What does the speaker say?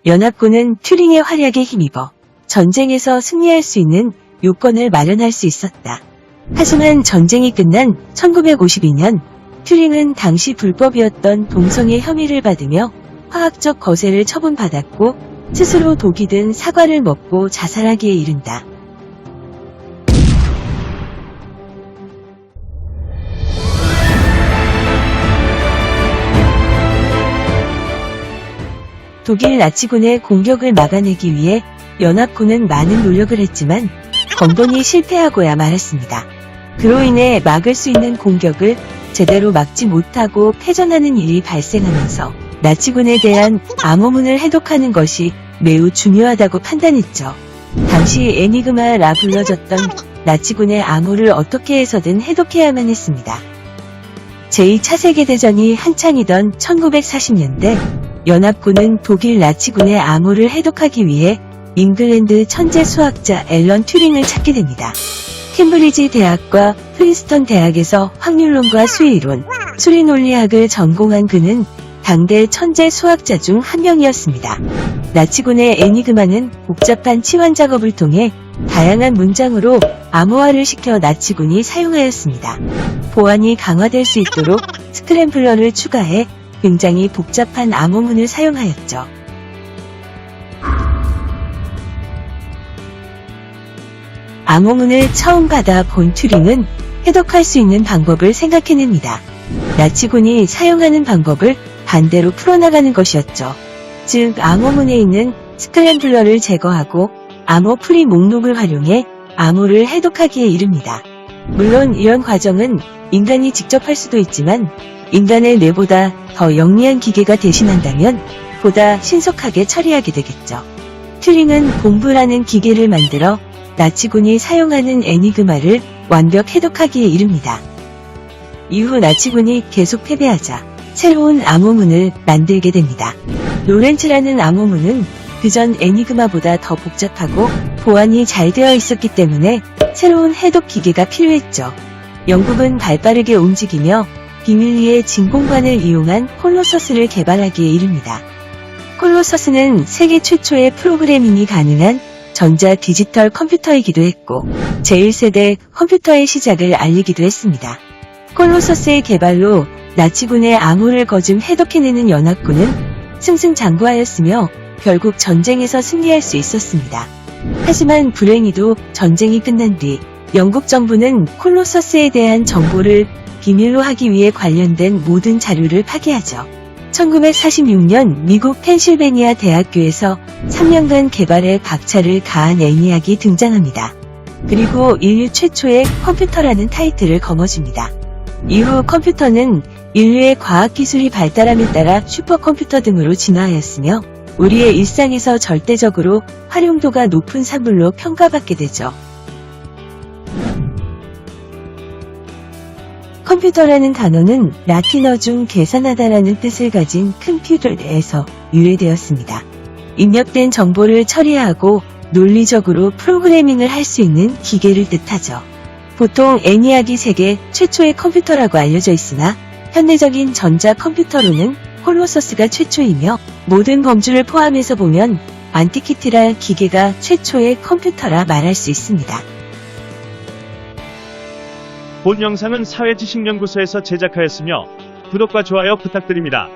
연합군은 튜링의 활약에 힘입어 전쟁에서 승리할 수 있는 요건을 마련할 수 있었다. 하지만 전쟁이 끝난 1952년 튜링은 당시 불법이었던 동성애 혐의를 받으며 화학적 거세를 처분받았고 스스로 독이 든 사과를 먹고 자살하기에 이른다. 독일 나치군의 공격을 막아내기 위해 연합군은 많은 노력을 했지만 건번이 실패하고야 말았습니다. 그로 인해 막을 수 있는 공격을 제대로 막지 못하고 패전하는 일이 발생하면서 나치군에 대한 암호문을 해독하는 것이 매우 중요하다고 판단했죠. 당시 에니그마라 불러졌던 나치군의 암호를 어떻게 해서든 해독해야만 했습니다. 제2차 세계대전이 한창이던 1940년대 연합군은 독일 나치군의 암호를 해독하기 위해 잉글랜드 천재 수학자 앨런 튜링을 찾게 됩니다. 캠브리지 대학과 프린스턴 대학에서 확률론과 수의론, 수리논리학을 전공한 그는 당대 천재 수학자 중 한 명이었습니다. 나치군의 에니그마는 복잡한 치환 작업을 통해 다양한 문장으로 암호화를 시켜 나치군이 사용하였습니다. 보안이 강화될 수 있도록 스크램블러를 추가해 굉장히 복잡한 암호문을 사용하였죠. 암호문을 처음 받아 본 튜링은 해독할 수 있는 방법을 생각해냅니다. 나치군이 사용하는 방법을 반대로 풀어나가는 것이었죠. 즉 암호문에 있는 스크램블러를 제거하고 암호 풀이 목록을 활용해 암호를 해독하기에 이릅니다. 물론 이런 과정은 인간이 직접 할 수도 있지만 인간의 뇌보다 더 영리한 기계가 대신한다면 보다 신속하게 처리하게 되겠죠. 튜링은 본부라는 기계를 만들어 나치군이 사용하는 에니그마를 완벽 해독하기에 이릅니다. 이후 나치군이 계속 패배하자 새로운 암호문을 만들게 됩니다. 로렌츠라는 암호문은 그전 에니그마보다 더 복잡하고 보안이 잘 되어 있었기 때문에 새로운 해독 기계가 필요했죠. 영국은 발빠르게 움직이며 비밀리에 진공관을 이용한 콜로서스를 개발하기에 이릅니다. 콜로서스는 세계 최초의 프로그래밍이 가능한 전자 디지털 컴퓨터이기도 했고 제1세대 컴퓨터의 시작을 알리기도 했습니다. 콜로서스의 개발로 나치군의 암호를 거즘 해독해내는 연합군은 승승장구하였으며 결국 전쟁에서 승리할 수 있었습니다. 하지만 불행히도 전쟁이 끝난 뒤 영국 정부는 콜로서스에 대한 정보를 비밀로 하기 위해 관련된 모든 자료를 파기하죠. 1946년 미국 펜실베니아 대학교에서 3년간 개발에 박차를 가한 애니악이 등장합니다. 그리고 인류 최초의 컴퓨터라는 타이틀을 거머쥡니다. 이후 컴퓨터는 인류의 과학기술이 발달함에 따라 슈퍼컴퓨터 등으로 진화하였으며 우리의 일상에서 절대적으로 활용도가 높은 산물로 평가받게 되죠. 컴퓨터라는 단어는 라틴어 중 계산하다라는 뜻을 가진 컴퓨터에서 유래되었습니다. 입력된 정보를 처리하고 논리적으로 프로그래밍을 할 수 있는 기계를 뜻하죠. 보통 애니악이 세계 최초의 컴퓨터라고 알려져 있으나 현대적인 전자 컴퓨터로는 콜로서스가 최초이며 모든 범주를 포함해서 보면 안티키티라 기계가 최초의 컴퓨터라 말할 수 있습니다. 본 영상은 사회지식연구소에서 제작하였으며 구독과 좋아요 부탁드립니다.